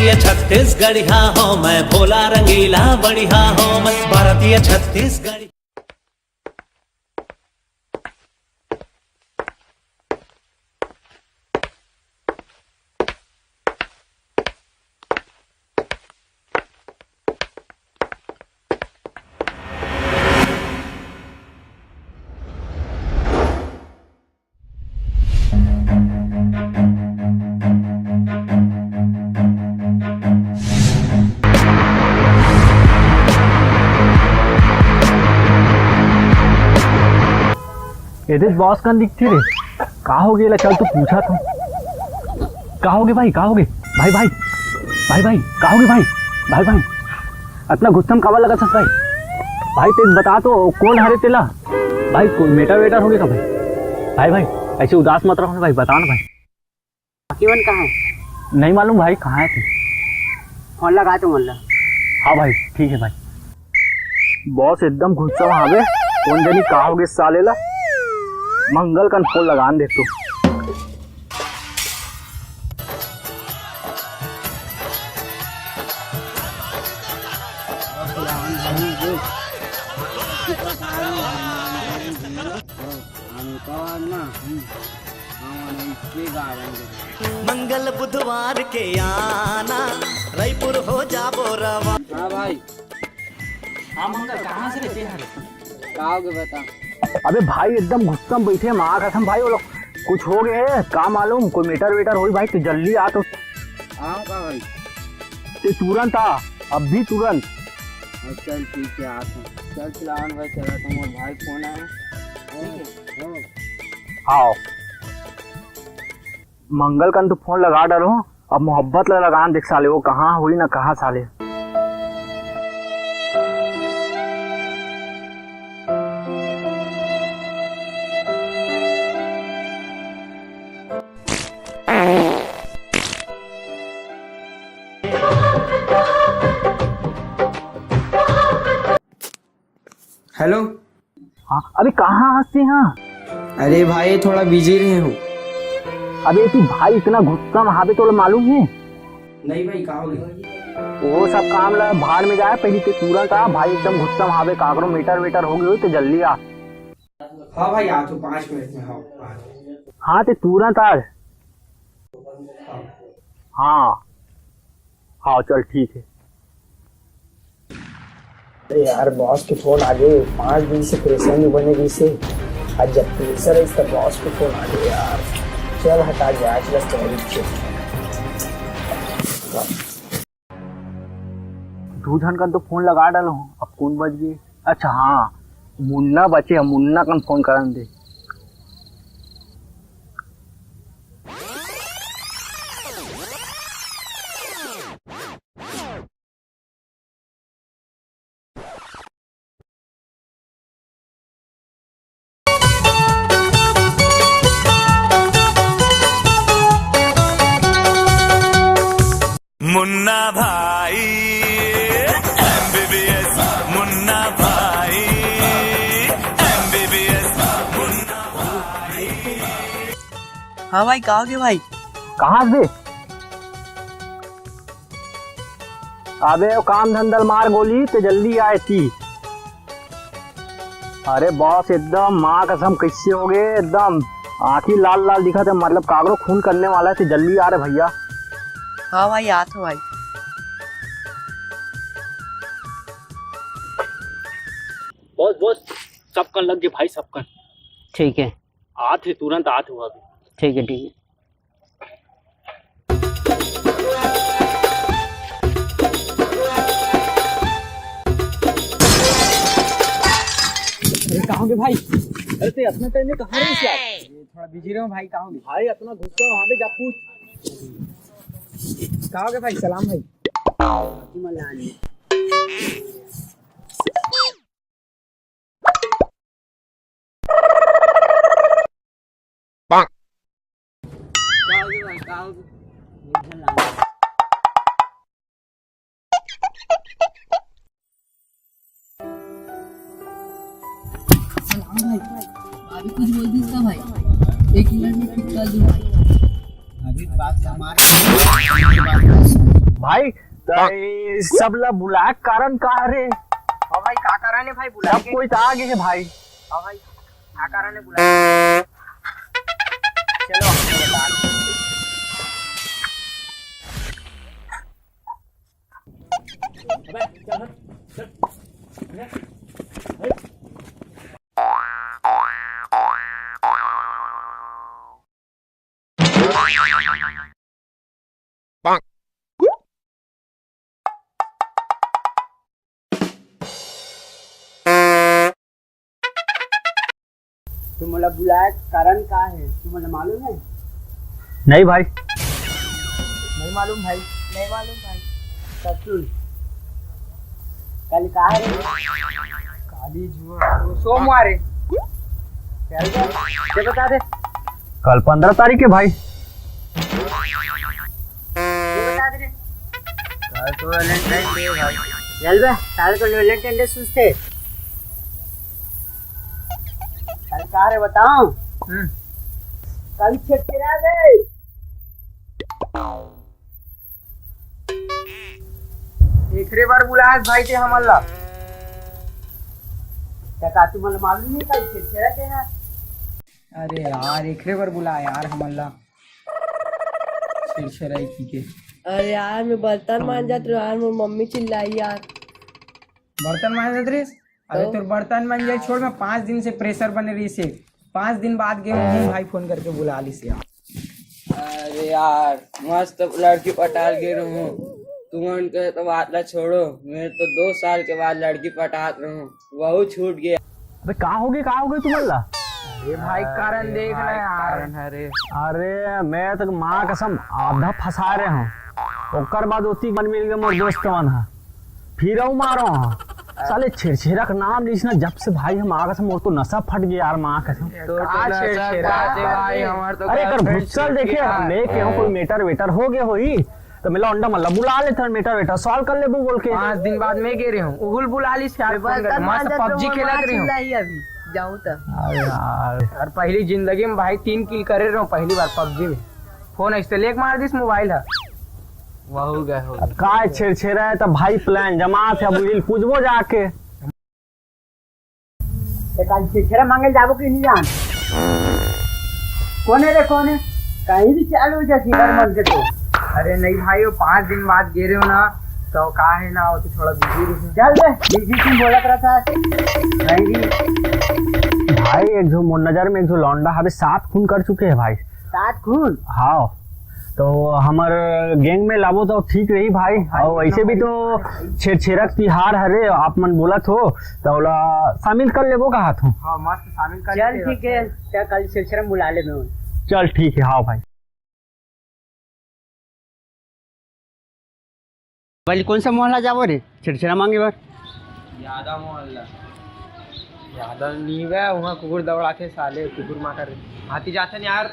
भारतीय छत्तीसगढ़िया हो मैं, भोला रंगीला बढ़िया हो मैं, भारतीय छत्तीसगढ़। एदेश बॉस का दिखती रे, का हो गया? चल तू पूछा था का हो गए भाई, का हो गए भाई भाई भाई भाई का हो गए भाई भाई भाई इतना गुस्सा में कावा लगा था भाई भाई तेज बता तो कौन हरे तेला भाई, कोई मेटा वेटा हो गया भाई भाई भाई ऐसे उदास मत रहो भाई, बता ना भाई। बाकीवन कहाँ है? नहीं मालूम भाई, कहाँ है थे? फोन लगा तो मोल्ला। हाँ भाई ठीक है भाई। बॉस एकदम गुस्सा वहाँ पे, कौन जनी का हो गए सालेला, मंगल का फोन लगान देख तू। मंगल बुधवार के आना, रायपुर हो जाबो रवा। हाँ भाई। हाँ मंगल कहाँ से रहते हैं? का हो गया बता। अबे भाई एकदम गुस्सा में बैठे, माँ कसम भाई वो लोग कुछ हो गए है, का मालूम कोई मीटर वेटर हो भाई, तो जल्दी आ। तो आओ का भाई ते तुरंत आ, अब भी तुरंत। चल ठीक है आता हूँ। चल चलावन भाई चला तुम और भाई फोन आया। हाँ मंगल का तो फोन लगा डालो, अब मोहब्बत लगान देख साले, वो कहाँ हुई ना कहाँ साले। हेलो। हाँ अभी कहाँ हंसते हैं? अरे भाई थोड़ा बिजी रहे हूँ। अबे तू भाई इतना गुस्सा वहाँ पे तो मालूम है? नहीं भाई का हो गया? वो सब काम ला भाड़ में जाए, पहले तो तुरंत आ भाई, एकदम गुस्सा वहाँ पे काकरो मीटर वेटर हो गई तो जल्दी आ। हाँ भाई आ तो 5 मिनट में। हाँ हाँ तो तुरंत आ। हाँ हाँ चल ठीक है। अरे यार बॉस के फोन आ गए, 5 दिन से परेशानी बनेगी इसे, आज जब प्रेशर है इसका बॉस के फोन आ गए यार। चल हटा गया आज बस दूधन का तो फोन लगा डालो, अब कौन बच गए? अच्छा हाँ मुन्ना बचे, हम मुन्ना का फोन कर दे। मुन्ना भाई MBBS, मुन्ना भाई MBBS, मुन्ना भाई। हाँ भाई का हो गया भाई? कहाँ से? अबे वो काम धंधल मार गोली तो जल्दी आए थी। अरे बॉस एकदम माँ कसम कैसे हो गए, एकदम आँखी लाल लाल दिखा था, मतलब कागरो खून करने वाला है, तो जल्दी आ रहे भैया। हाँ भाई आ तो भाई। बॉस बॉस सबकन लग गए भाई, सबकन। ठीक है आते तुरंत आते हुआ अभी। ठीक है ठीक है। कहाँ गए भाई? अरे ते अपना टाइम में कहाँ रही यार? थोड़ा बिजी रहा हूँ भाई। कहाँ हो गए भाई अपना गुस्सा वहाँ पे जा पूछ। कहाँ हो गए भाई? सलाम भाई। अभी कुछ बोल दी इसका भाई, 1 मिनट में ठीक कर दूँ भाई। अभी बात हमारे भाई तो ये सब ला बुलाए कारण का रे? हाँ भाई का कारण है भाई बुला सब कोई तो आ गए है भाई। हाँ भाई का कारण है बुला चलो आपको बता दो। तुम्हाला बुलाया कारण का है तुम्हाला मालूम है? नहीं भाई। नहीं मालूम भाई? नहीं मालूम भाई। तब सुन कल का है काली जुआ सोमवार है चल जा ये बता दे कल 15 तारीख है भाई। ये बता दे कल तो वैलेंटाइन डे भाई। चल बे तारे को वैलेंटाइन डे सुनते कल का है बताओ। कल छठेरा रे एकरे बार बुलाया भाई थे हमला क्या तुम्हाला मालूम नहीं कल छठेरा थे ना? अरे यार एकरे बार बुलाया यार हमला छठेरा की के। अरे यार मैं बर्तन मान जात रहा यार मेरी मम्मी चिल्लाई यार। बर्तन मान जात रही? अरे तो बर्तन मान जाए छोड़ मैं 5 दिन से प्रेशर बने रही से 5 दिन बाद गए हूँ भाई फोन करके बुला ली से यार। अरे यार मस्त लड़की पटाल गिर हूँ तुम उनके तो बात ला छोड़ो मेरे तो 2 साल के बाद लड़की पटात रहूँ वह छूट गया। अबे कहाँ होगे तुम्हारा? अरे भाई कारण देख ले यार। अरे मैं तो माँ कसम आधा फंसा रहे हूँ ओकर बाद उसी मन मिल गए मोर दोस्त मन है फिर मारो साले छेड़छेड़ा का नाम लीस ना जब से भाई हम आगे से मोर तो नशा फट गया यार माँ कसम। भाई हमार तो अरे कर भुस्सल देखे लेके हो कोई मेटर वेटर हो गया होई तो मिला अंडा मल्ला बुला लेते मेटर वेटर सॉल्व कर ले बोल के 5 दिन बाद मैं गे रही हूँ उहुल बुला ली से मस्त पबजी खेलत रही हूँ अभी जाऊँ तो अरे यार और पहली जिंदगी में भाई 3 किल करे रहा हूँ पहली बार पबजी में। फोन ऐसे लेक मार दिस मोबाइल है वह गए हो काय छेड़छेड़ा है तो भाई प्लान जमा थे अब पूछबो जाके कल छेड़ा मांगे जाबो कि नहीं जान कौन है रे कौन है कहीं भी चालू हो जाती है मन के तो। अरे नहीं भाई वो 5 दिन बाद गे रहे हो ना तो का है ना वो तो थोड़ा बिजी चल बे बिजी तुम बोला करा था नहीं भाई एक जो मोर नजर में एक जो लौंडा हमें 7 खून कर चुके हैं भाई। 7 खून? हाँ तो हमार गैंग में लाबो तो ठीक रही भाई और ऐसे भी तो छेड़छेड़ा तिहार हरे आप मन बोलत हो तो ओला शामिल कर लेबो का हाथ हो। हाँ मस्त शामिल कर चल ठीक है क्या कल छेड़छेड़ा बुला ले मैं चल ठीक है। हाँ भाई भाई कौन सा मोहल्ला जाबो रे छेड़छेड़ा मांगे बार? यादा मोहल्ला यादव नहीं है वहाँ कुकुर दौड़ाते साले कुकुर मार हाथी जाते हैं यार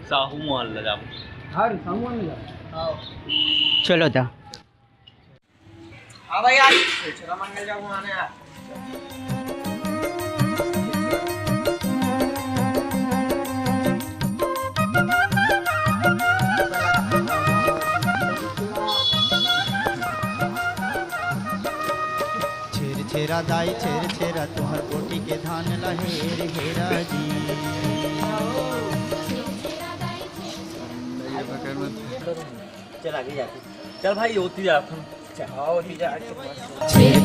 साहू मोहल्ला जाबो। हर समूह चलो जा। हाँ भाई यार छेड़ा मंगल जाऊँ आने यार। छेरा दाई छेरा तुहर कोटी के धान लहेर हेरा जी। चल आगे जाते चल भाई होती जा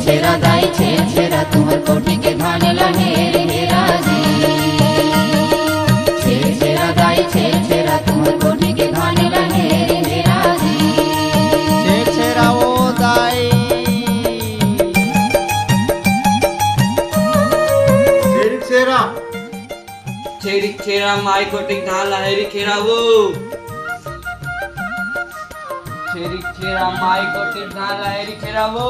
छेरा दाई छेरा तुहर कोठी के धान लहेर हेरा जी। छेरा दाई छेरा तुहर कोठी के धान लहेर हेरा जी। छेरा ओ दाई छेरा माई कोटी धान लहेरी खेरा वो छेरा माई कोटी धान लहेरी खेरा वो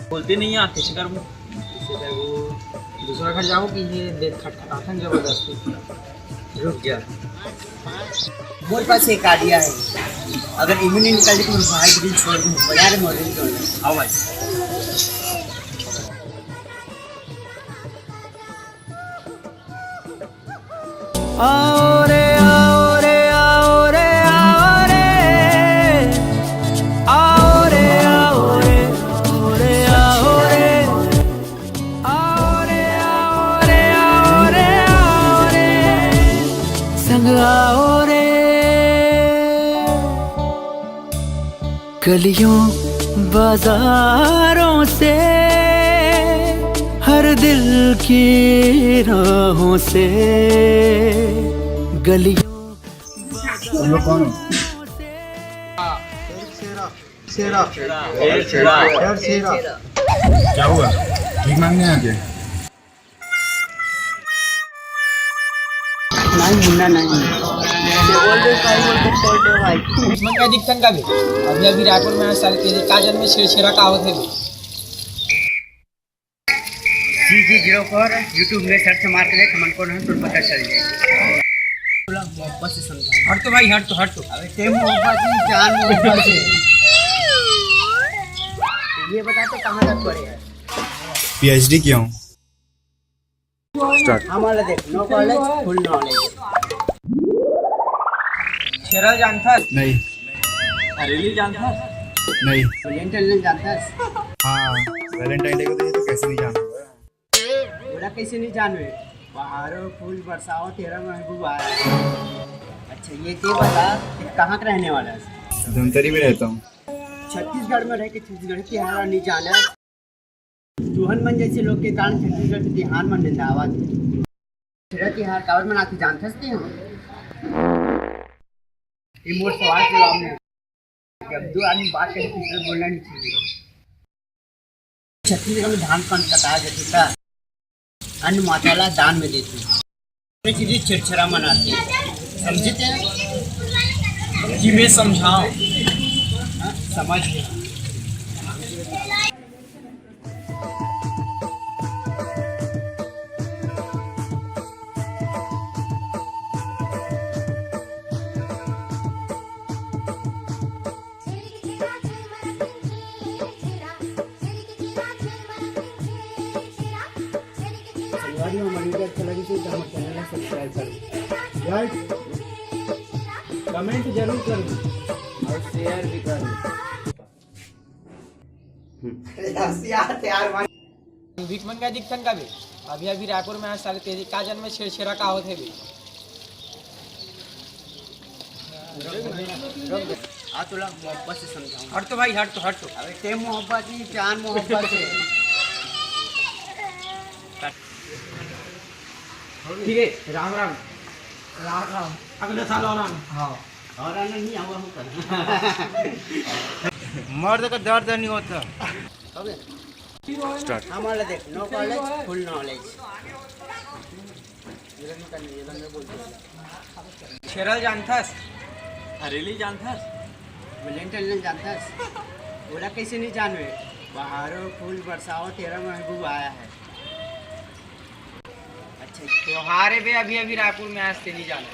बोलते नहीं आते शिकर में दूसरा घर जाओ कि ये देख खटखटाथन जबरदस्ती रुक जा। मोर पास एक आइडिया है, अगर इम्यूनिटी निकल तो भाई दिल छोड़ दूं बाजार में मॉडल तो आओ भाई। आओ रे आओ रे आओ रे आओ रे आओ रे आओ रे आओ रे आओ रे आओ रे आओ रे आओ रे आओ रे संग आओ रे गलियों बाजारों से हर दिल की राहों से गलियों क्या हुआ? भीख मांगने आ गए? नहीं मुन्ना नहीं मन का दिक्कत का भी अभी अभी रायपुर में साल के काजल में छेड़ा का होते भी जी 0 पर YouTube में सर्च मार के देख मन को नहीं तो पता चल जाएगा। मोहब्बत से समझा हट तो भाई हट तो अबे ते मोहब्बत की जान मोहब्बत से ये बता तो कहां तक पढ़े है? PhD किया हूँ। हमारा देख नो कॉलेज फुल नॉलेज। शेरा जानता है? नहीं। हरेली जानता है? नहीं। वैलेंटाइन जानता है? हाँ, वैलेंटाइन डे को तो ये तो कैसे नहीं जानूंगा। बोला कैसे नहीं जानवे? बाहरों फूल बरसाओ तेरा महबूब आया। अच्छा ये बता कि कहाँ का रहने वाला है? धमतरी में रहता हूँ। छत्तीसगढ़ में रह के छत्तीसगढ़ तिहार नहीं जाना। चूहन मन जैसे लोग के कारण छत्तीसगढ़ के तिहार मन निंदावत है। तिहार कावर मनाते जानते हैं? ये मोर सवाल के जवाब में जब दो आदमी बात करें तीसरे बोलना नहीं चाहिए। छत्तीसगढ़ में धान कौन कटाया जाती था, अन्न माताला दान में देती चीजें चिड़चिड़ा मनाते हैं, समझते हैं कि मैं समझाऊं? समझ गया। कमेंट जरूर कर और शेयर भी कर। भीखमन का दिक्कत का भी अभी अभी रायपुर में साले तेजी काजन में छेड़ा का होते भी आ तुला मोहब्बत से समझाऊं। हट तो भाई हट तो अबे ते मोहब्बत की जान मोहब्बत से ठीक है। राम राम अगले साल और आना। हाँ और आना नहीं आऊँगा हूँ मर्द का दर्द नहीं होता। स्टार्ट। हमारा देख नो कॉलेज फुल नॉलेज। शेरल जानथस? हरेली जानथस? वैलेंटाइन जानथस? बोला कैसे नहीं जानवे? बाहरों फूल बरसाओ तेरा महबूब आया है। अच्छा त्योहार है बे अभी अभी रायपुर में आज से नहीं जाना।